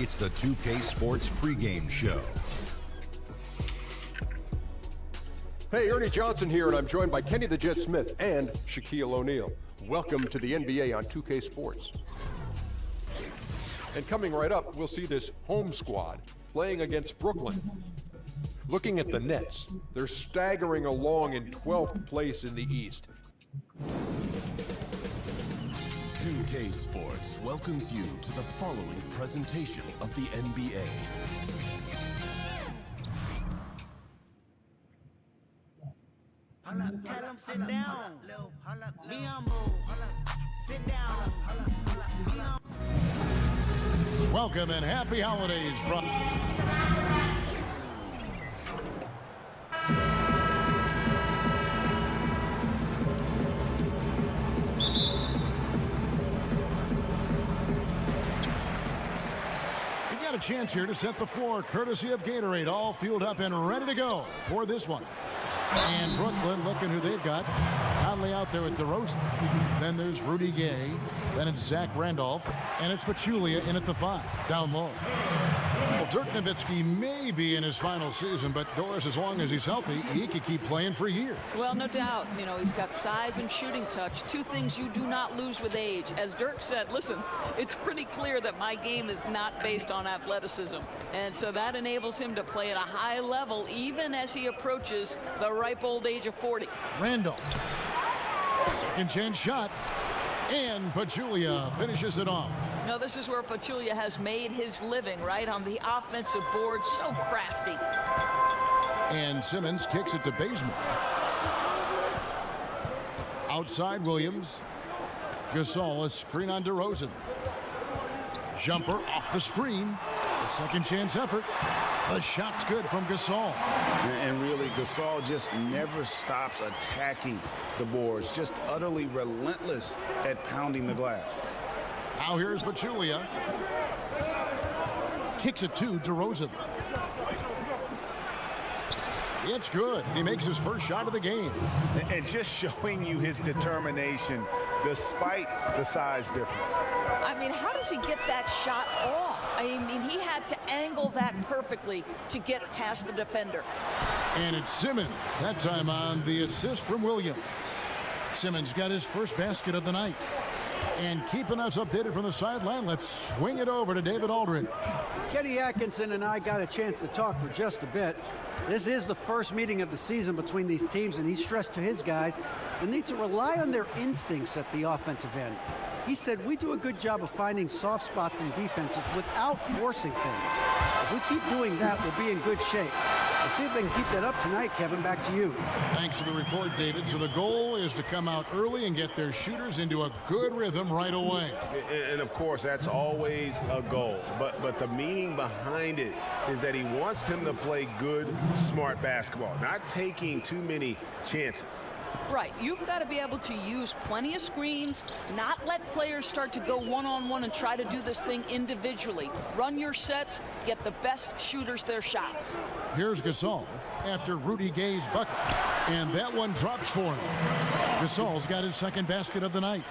It's the 2K Sports pregame show. Hey, Ernie Johnson here, and I'm joined by Kenny the Jet Smith and Shaquille O'Neal. Welcome to the NBA on 2K Sports. And coming right up, we'll see this home squad playing against Brooklyn. Looking at the Nets, they're staggering along in 12th place in the East. 2K Sports welcomes you to the following presentation of the NBA. Tell them sit down. Be humble. Sit down. Be humble. Welcome and happy holidays from... You've got a chance here to set the floor, courtesy of Gatorade, all fueled up and ready to go for this one. And Brooklyn, looking who they've got. Conley out there with DeRozan. Then there's Rudy Gay. Then it's Zach Randolph. And it's Pachulia in at the 5, down low. Well, Dirk Nowitzki may be in his final season, but Doris, as long as he's healthy, he could keep playing for years. Well, no doubt. You know, he's got size and shooting touch, two things you do not lose with age. As Dirk said, listen, it's pretty clear that my game is not based on athleticism. And so that enables him to play at a high level, even as he approaches the ripe old age of 40. Randolph. Second chance shot. And Pachulia finishes it off. Now, this is where Pachulia has made his living, right? On the offensive board, so crafty. And Simmons kicks it to Bazemore. Outside Williams. Gasol, a screen on DeRozan. Jumper off the screen. The second chance effort. The shot's good from Gasol. And really, Gasol just never stops attacking the boards. Just utterly relentless at pounding the glass. Now here's Pachulia. Kicks it to DeRozan. It's good. He makes his first shot of the game. And just showing you his determination despite the size difference. I mean, how does he get that shot off? I mean, he had to angle that perfectly to get past the defender. And it's Simmons, that time on the assist from Williams. Simmons got his first basket of the night. And keeping us updated from the sideline, let's swing it over to David Aldridge. Kenny Atkinson and I got a chance to talk for just a bit. This is the first meeting of the season between these teams, and he stressed to his guys the need to rely on their instincts at the offensive end. He said, we do a good job of finding soft spots in defenses without forcing things. If we keep doing that, we'll be in good shape. We'll see if they can keep that up tonight, Kevin. Back to you. Thanks for the report, David. So the goal is to come out early and get their shooters into a good rhythm right away. And of course, that's always a goal. But the meaning behind it is that he wants them to play good, smart basketball, not taking too many chances. Right, you've got to be able to use plenty of screens, not let players start to go one-on-one and try to do this thing individually. Run your sets, get the best shooters their shots. Here's Gasol after Rudy Gay's bucket, and that one drops for him. Gasol's got his second basket of the night.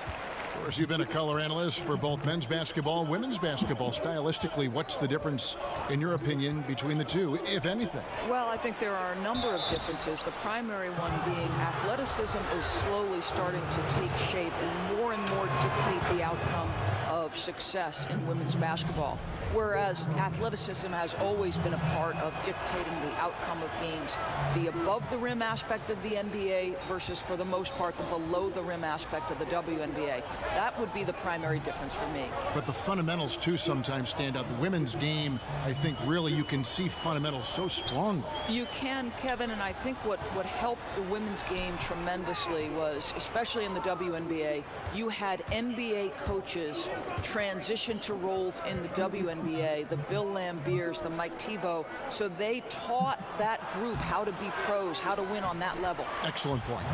Of course, you've been a color analyst for both men's basketball, women's basketball. Stylistically, what's the difference, in your opinion, between the two, if anything? Well, I think there are a number of differences. The primary one being athleticism is slowly starting to take shape and more dictate the outcome of success in women's basketball. Whereas athleticism has always been a part of dictating the outcome of games. The above-the-rim aspect of the NBA versus, for the most part, the below-the-rim aspect of the WNBA. That would be the primary difference for me. But the fundamentals, too, sometimes stand out. The women's game, I think, really, you can see fundamentals so strongly. You can, Kevin, and I think what helped the women's game tremendously was, especially in the WNBA, you had NBA coaches transition to roles in the WNBA, the Bill Lambiers, the Mike Tebow, so they taught that group how to be pros, how to win on that level. Excellent point.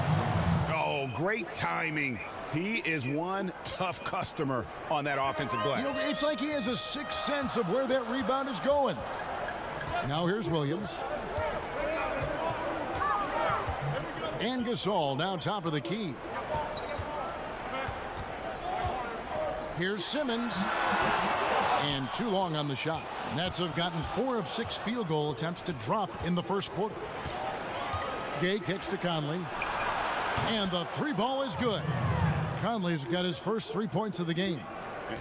Oh, great timing. He is one tough customer on that offensive glass. You know, it's like he has a sixth sense of where that rebound is going. Now here's Williams. And Gasol now top of the key. Here's Simmons. And too long on the shot. Nets have gotten 4 of 6 field goal attempts to drop in the first quarter. Gay kicks to Conley. And the 3 ball is good. Conley's got his first 3 points of the game.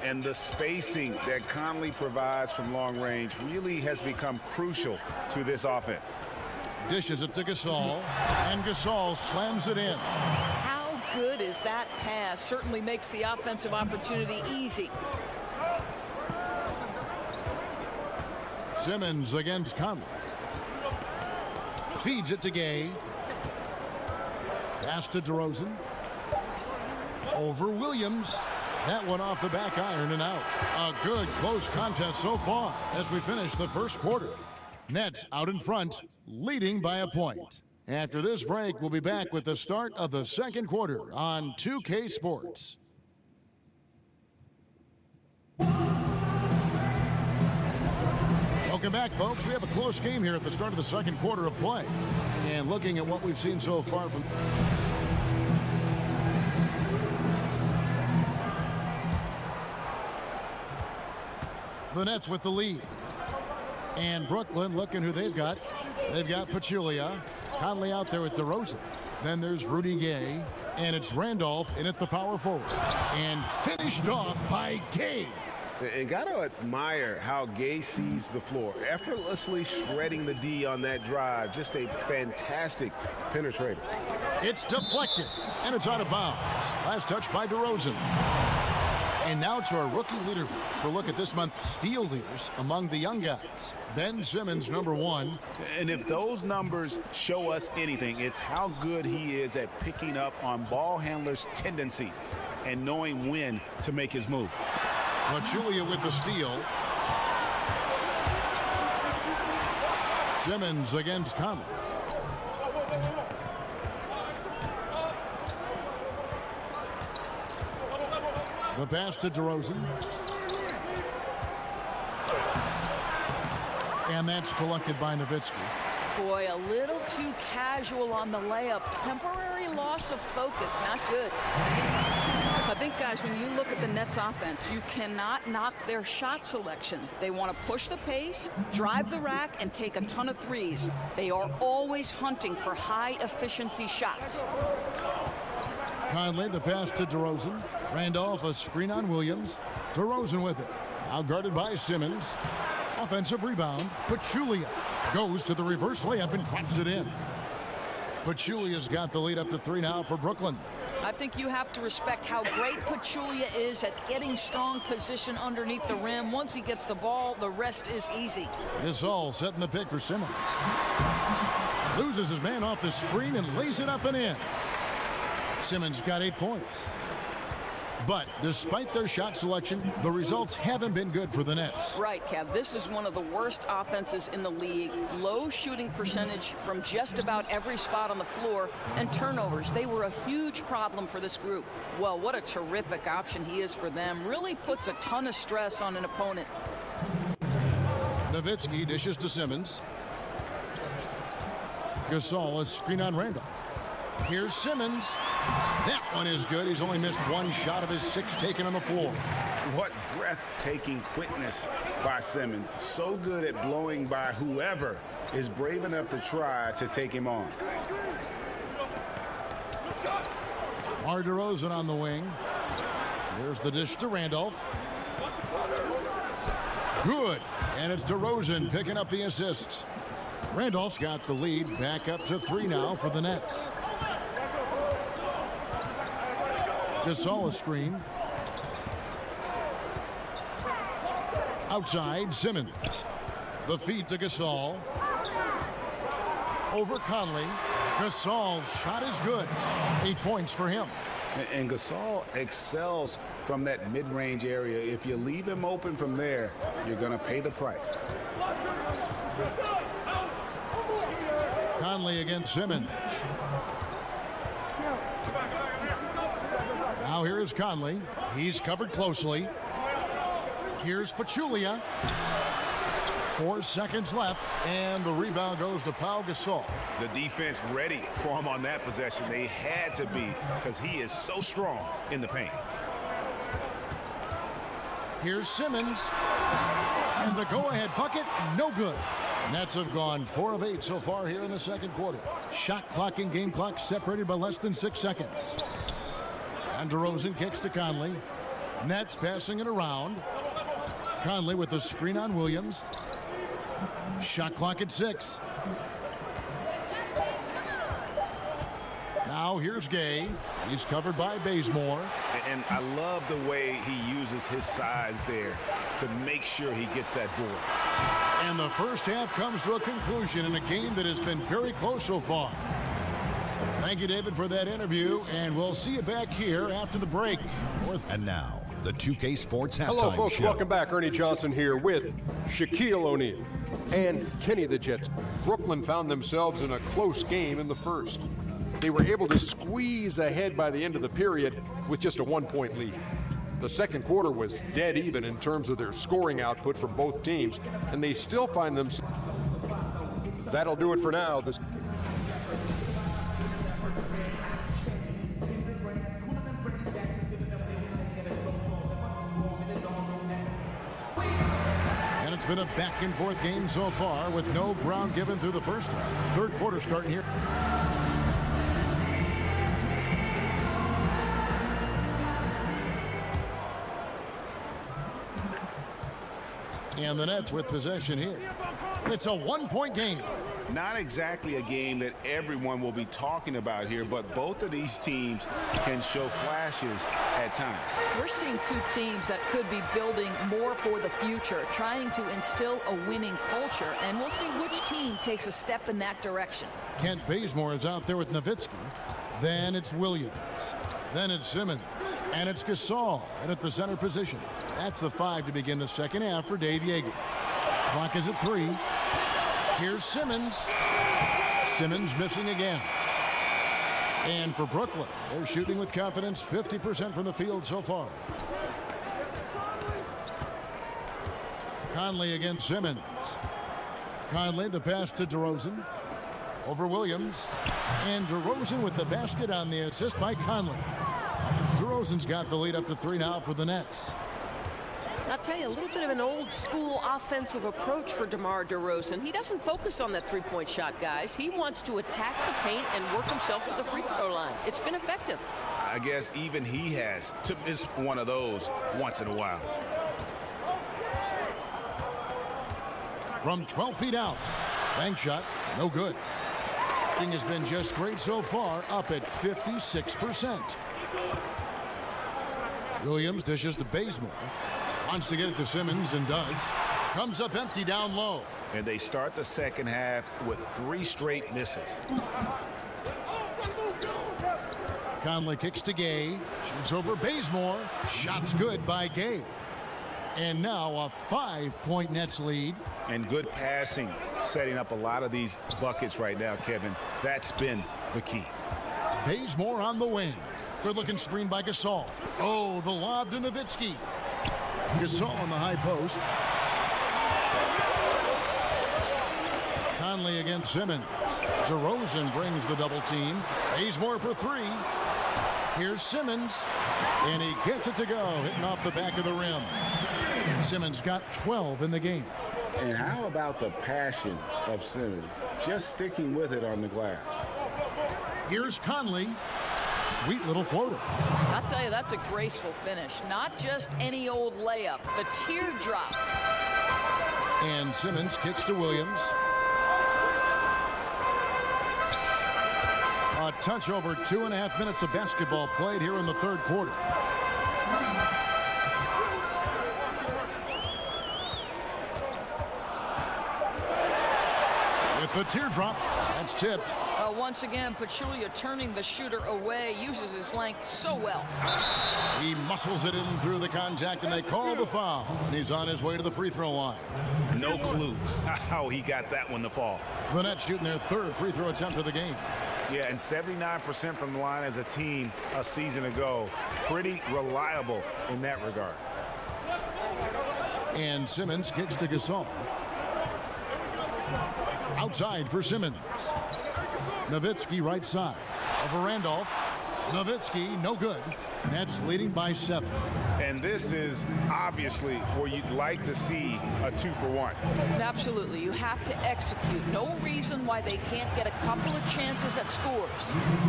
And the spacing that Conley provides from long range really has become crucial to this offense. Dishes it to Gasol. And Gasol slams it in. How good is that pass? Certainly makes the offensive opportunity easy. Simmons against Conley. Feeds it to Gay. Pass to DeRozan. Over Williams. That one off the back iron and out. A good close contest so far as we finish the first quarter. Nets out in front, leading by a point. After this break, we'll be back with the start of the second quarter on 2K Sports. Welcome back, folks. We have a close game here at the start of the second quarter of play. And looking at what we've seen so far from... the Nets with the lead. And Brooklyn looking who they've got. They've got Pachulia. Conley out there with DeRozan. Then there's Rudy Gay. And it's Randolph in at the power forward. And finished off by Gay. And got to admire how Gay sees the floor. Effortlessly shredding the D on that drive. Just a fantastic penetrator. It's deflected. And it's out of bounds. Last touch by DeRozan. And now to our rookie leaderboard for a look at this month's steal leaders among the young guys. Ben Simmons, number 1. And if those numbers show us anything, it's how good he is at picking up on ball handlers' tendencies and knowing when to make his move. Pachulia with the steal. Simmons against Conley. The pass to DeRozan. And that's collected by Nowitzki. Boy, a little too casual on the layup. Temporary loss of focus. Not good. I think, guys, when you look at the Nets offense, you cannot knock their shot selection. They want to push the pace, drive the rack, and take a ton of threes. They are always hunting for high-efficiency shots. Conley, the pass to DeRozan. Randolph, a screen on Williams. DeRozan with it. Now guarded by Simmons. Offensive rebound. Pachulia goes to the reverse layup and drops it in. Pachulia's got the lead up to 3 now for Brooklyn. I think you have to respect how great Pachulia is at getting strong position underneath the rim. Once he gets the ball, the rest is easy. This all setting the pick for Simmons. Loses his man off the screen and lays it up and in. Simmons got 8 points. But despite their shot selection, the results haven't been good for the Nets. Right, Kev. This is one of the worst offenses in the league. Low shooting percentage from just about every spot on the floor, and turnovers. They were a huge problem for this group. Well, what a terrific option he is for them. Really puts a ton of stress on an opponent. Nowitzki dishes to Simmons. Gasol, a screen on Randolph. Here's Simmons. That one is good. He's only missed 1 shot of his 6 taken on the floor. What breathtaking quickness by Simmons. So good at blowing by whoever is brave enough to try to take him on. DeRozan on the wing. There's the dish to Randolph. Good. And it's DeRozan picking up the assists. Randolph's got the lead back up to 3 now for the Nets. Gasol a screen. Outside, Simmons. The feed to Gasol. Over Conley. Gasol's shot is good. 8 points for him. And Gasol excels from that mid-range area. If you leave him open from there, you're going to pay the price. Conley against Simmons. Now here is Conley. He's covered closely. Here's Pachulia. 4 seconds left, and the rebound goes to Pau Gasol. The defense ready for him on that possession. They had to be, because he is so strong in the paint. Here's Simmons. And the go-ahead bucket, no good. Nets have gone 4 of 8 so far here in the second quarter. Shot clock and game clock separated by less than 6 seconds. And DeRozan kicks to Conley. Nets passing it around. Conley with the screen on Williams. Shot clock at 6. Now here's Gay. He's covered by Bazemore. And I love the way he uses his size there to make sure he gets that board. And the first half comes to a conclusion in a game that has been very close so far. Thank you, David, for that interview, and we'll see you back here after the break. And now, the 2K Sports Halftime Show. Hello, folks. Welcome back. Ernie Johnson here with Shaquille O'Neal and Kenny the Jet. Brooklyn found themselves in a close game in the first. They were able to squeeze ahead by the end of the period with just a 1-point lead. The second quarter was dead even in terms of their scoring output from both teams, and they still find themselves. That'll do it for now. And it's been a back and forth game so far with no ground given through the first half. Third quarter starting here. And the Nets with possession here. It's a 1-point game. Not exactly a game that everyone will be talking about here, but both of these teams can show flashes at times. We're seeing two teams that could be building more for the future, trying to instill a winning culture, and we'll see which team takes a step in that direction. Kent Bazemore is out there with Nowitzki. Then it's Williams. Then it's Simmons. And it's Gasol and at the center position. That's the 5 to begin the second half for Dave Yeager. Clock is at 3. Here's Simmons. Simmons missing again. And for Brooklyn, they're shooting with confidence, 50% from the field so far. Conley against Simmons. Conley, the pass to DeRozan. Over Williams. And DeRozan with the basket on the assist by Conley. DeRozan's got the lead up to 3 now for the Nets. I'll tell you, a little bit of an old-school offensive approach for DeMar DeRozan. He doesn't focus on that three-point shot, guys. He wants to attack the paint and work himself to the free throw line. It's been effective. I guess even he has to miss one of those once in a while. From 12 feet out. Bank shot, no good. Thing has been just great so far, up at 56%. Williams dishes to Bazemore. Wants to get it to Simmons and does. Comes up empty down low. And they start the second half with 3 straight misses. Conley kicks to Gay. Shoots over Bazemore. Shot's good by Gay. And now a 5-point Nets lead. And good passing, setting up a lot of these buckets right now, Kevin. That's been the key. Bazemore on the wing. Good-looking screen by Gasol. Oh, the lob to Nowitzki. Gasol on the high post. Conley against Simmons. DeRozan brings the double team. Bazemore for 3. Here's Simmons. And he gets it to go, hitting off the back of the rim. Simmons got 12 in the game. And how about the passion of Simmons? Just sticking with it on the glass. Here's Conley. Sweet little floater. I'll tell you, that's a graceful finish. Not just any old layup. The teardrop. And Simmons kicks to Williams. A touch over 2.5 minutes of basketball played here in the third quarter. With the teardrop, that's tipped. Once again, Pachulia turning the shooter away, uses his length so well. He muscles it in through the contact, and they call the foul. And he's on his way to the free throw line. No clue how he got that one to fall. The Nets shooting their 3rd free throw attempt of the game. Yeah, and 79% from the line as a team a season ago. Pretty reliable in that regard. And Simmons kicks to Gasol. Outside for Simmons. Nowitzki right side. Over Randolph. Nowitzki, no good. Nets leading by 7. And this is obviously where you'd like to see a 2-for-1. Absolutely. You have to execute. No reason why they can't get a couple of chances at scores.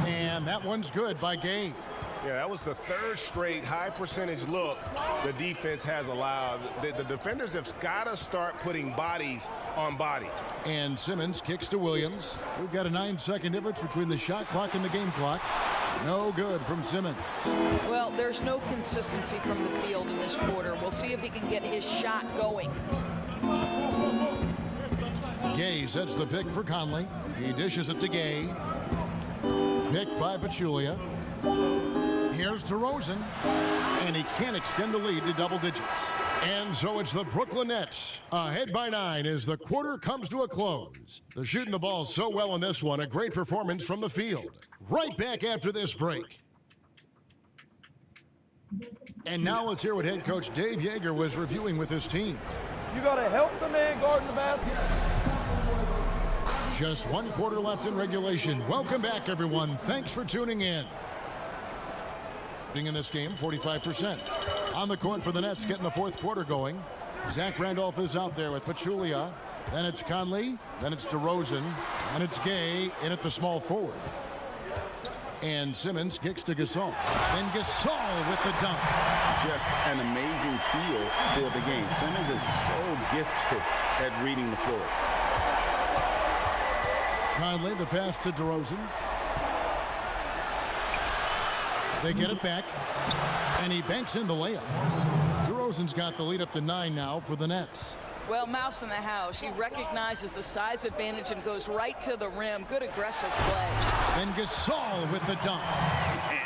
And that one's good by Gay. Yeah, that was the third straight high percentage look the defense has allowed. The defenders have got to start putting bodies on bodies. And Simmons kicks to Williams. We've got a 9-second difference between the shot clock and the game clock. No good from Simmons. Well, there's no consistency from the field in this quarter. We'll see if he can get his shot going. Gay sets the pick for Conley. He dishes it to Gay. Picked by Pachulia. Here's DeRozan, and he can't extend the lead to double digits. And so it's the Brooklyn Nets ahead by 9 as the quarter comes to a close. They're shooting the ball so well in this one, a great performance from the field. Right back after this break. And now let's hear what head coach Dave Yeager was reviewing with his team. You got to help the man guarding the basket. Just one quarter left in regulation. Welcome back, everyone. Thanks for tuning in. In this game, 45%. On the court for the Nets, getting the fourth quarter going. Zach Randolph is out there with Pachulia. Then it's Conley. Then it's DeRozan. And it's Gay in at the small forward. And Simmons kicks to Gasol. Then Gasol with the dunk. Just an amazing feel for the game. Simmons is so gifted at reading the floor. Conley, the pass to DeRozan. They get it back, and he banks in the layup. DeRozan's got the lead up to 9 now for the Nets. Well, Mouse in the house. He recognizes the size advantage and goes right to the rim. Good aggressive play. Then Gasol with the dunk.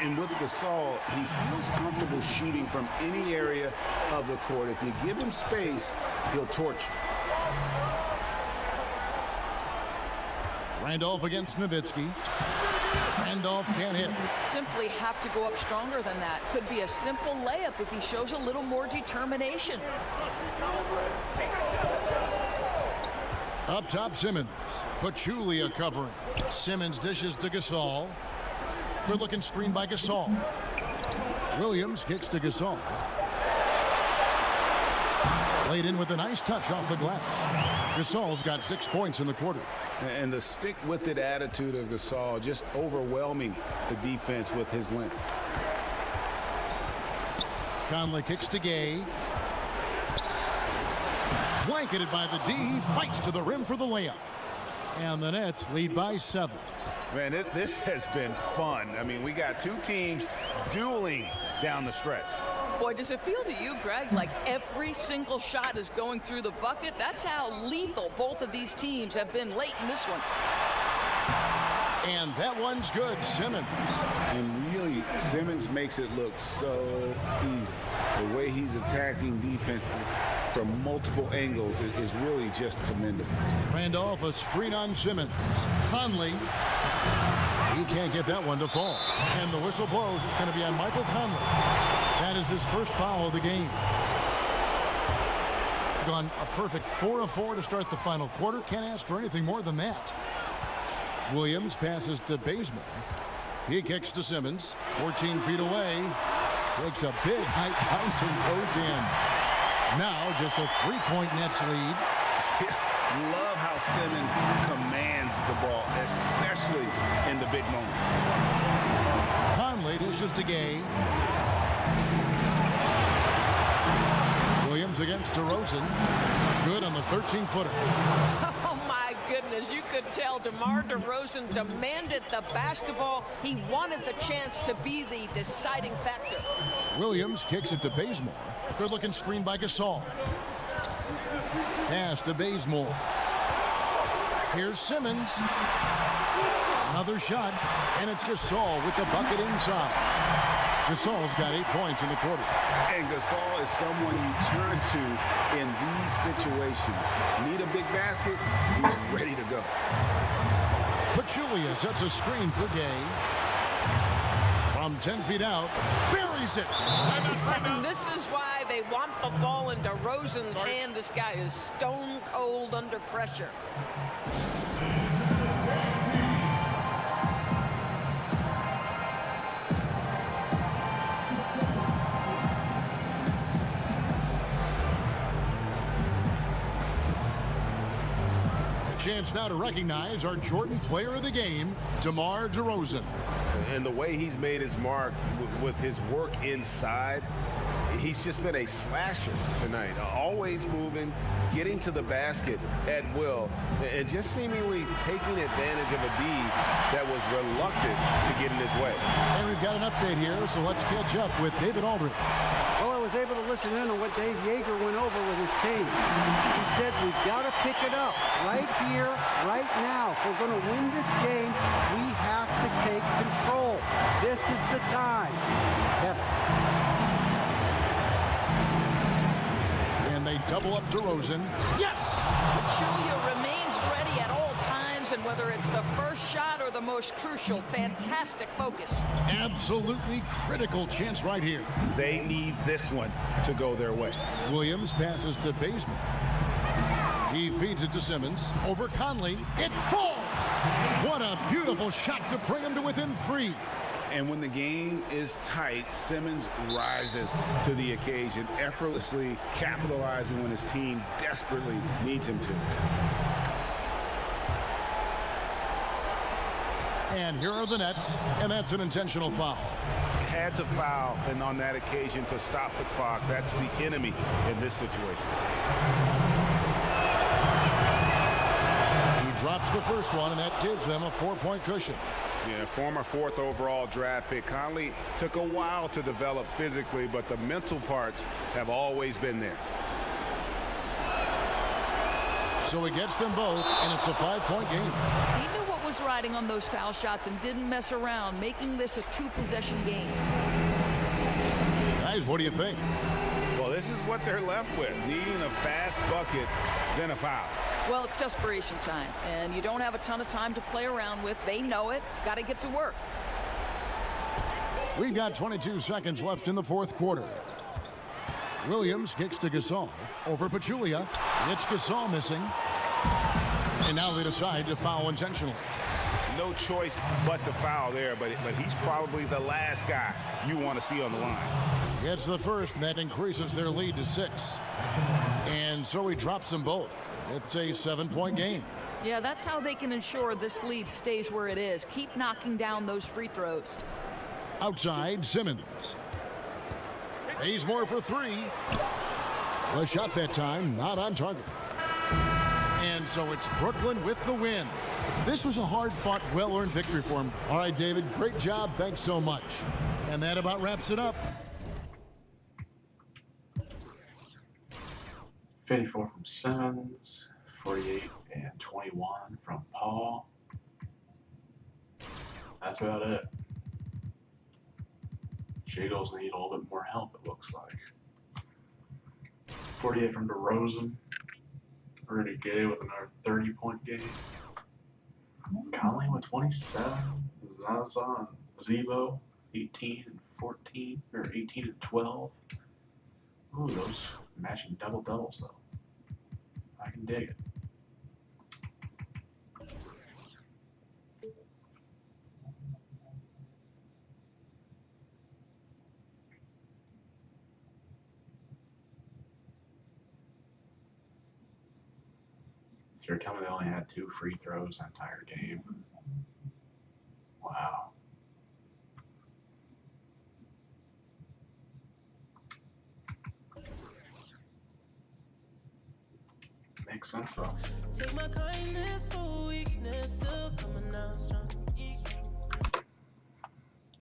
And with Gasol, he feels comfortable shooting from any area of the court. If you give him space, he'll torch you. Randolph against Nowitzki. Randolph can't hit. Simply have to go up stronger than that. Could be a simple layup if he shows a little more determination. Up top, Simmons. Pachulia covering. Simmons dishes to Gasol. Good looking screen by Gasol. Williams kicks to Gasol. Laid in with a nice touch off the glass. Gasol's got 6 points in the quarter. And the stick-with-it attitude of Gasol, just overwhelming the defense with his length. Conley kicks to Gay. Blanketed by the D. He fights to the rim for the layup. And the Nets lead by 7. Man, this has been fun. I mean, we got two teams dueling down the stretch. Boy, does it feel to you, Greg, like every single shot is going through the bucket? That's how lethal both of these teams have been late in this one. And that one's good, Simmons. And really, Simmons makes it look so easy. The way he's attacking defenses from multiple angles is really just commendable. Randolph, a screen on Simmons. Conley. He can't get that one to fall. And the whistle blows. It's going to be on Michael Conley. That is his first foul of the game. Gone a perfect 4 of 4 to start the final quarter. Can't ask for anything more than that. Williams passes to Bazemore. He kicks to Simmons. 14 feet away. Takes a big height bounce and goes in. Now just a 3-point Nets lead. Love how Simmons commands the ball, especially in the big moments. Conley dishes to Gay. Williams against DeRozan. Good on the 13-footer. Oh, my goodness. You could tell DeMar DeRozan demanded the basketball. He wanted the chance to be the deciding factor. Williams kicks it to Bazemore. Good-looking screen by Gasol. Pass to Bazemore. Here's Simmons. Another shot, and it's Gasol with the bucket inside. Gasol's got 8 points in the quarter. And Gasol is someone you turn to in these situations. Need a big basket, he's ready to go. Pachulia sets a screen for Gay. From 10 feet out, buries it. And this is why they want the ball in DeRozan's hand. This guy is stone cold under pressure. chance now to recognize our Jordan Player of the Game, DeMar DeRozan. And the way he's made his mark with his work inside, he's just been a slasher tonight. Always moving, getting to the basket at will, and just seemingly taking advantage of a D that was reluctant to get in his way. And we've got an update here, so let's catch up with David Aldridge. Well, I was able to listen in on what Dave Yeager went over with his team. He said we've got to pick it up right here, right now. If we're going to win this game, we have to take control. This is the time. Kevin. They double up DeRozan. Yes! Pachulia remains ready at all times, and whether it's the first shot or the most crucial, fantastic focus. Absolutely critical chance right here. They need this one to go their way. Williams passes to Baseman. He feeds it to Simmons. Over Conley. It falls! What a beautiful shot to bring him to within 3. And when the game is tight, Simmons rises to the occasion, effortlessly capitalizing when his team desperately needs him to. And here are the Nets, and that's an intentional foul. Had to foul, and on that occasion to stop the clock. That's the enemy in this situation. He drops the first one, and that gives them a 4-point cushion. Yeah, former 4th overall draft pick. Conley took a while to develop physically, but the mental parts have always been there. So he gets them both, and it's a 5-point game. He knew what was riding on those foul shots and didn't mess around, making this a 2-possession game. Guys, what do you think? Well, this is what they're left with, needing a fast bucket, then a foul. Well, it's desperation time, and you don't have a ton of time to play around with. They know it. Got to get to work. We've got 22 seconds left in the 4th quarter. Williams kicks to Gasol. Over Pachulia. It's Gasol missing. And now they decide to foul intentionally. No choice but to foul there, but he's probably the last guy you want to see on the line. Gets the first, and that increases their lead to 6. And so he drops them both. It's a 7-point game. Yeah, that's how they can ensure this lead stays where it is. Keep knocking down those free throws. Outside, Simmons. Hayes more for 3. The shot that time, not on target. And so it's Brooklyn with the win. This was a hard-fought, well-earned victory for him. All right, David, great job. Thanks so much. And that about wraps it up. 54 from Simmons, 48 and 21 from Paul. That's about it. Eagles need a little bit more help, it looks like. 48 from DeRozan. Rudy Gay with another 30-point game. Conley with 27. Zaza and Zebo, 18 and 14, or 18 and 12. Ooh, those matching double-doubles, though. I can dig it. So you're telling me they only had 2 free throws that entire game? Wow. Makes sense, though. Take my kindness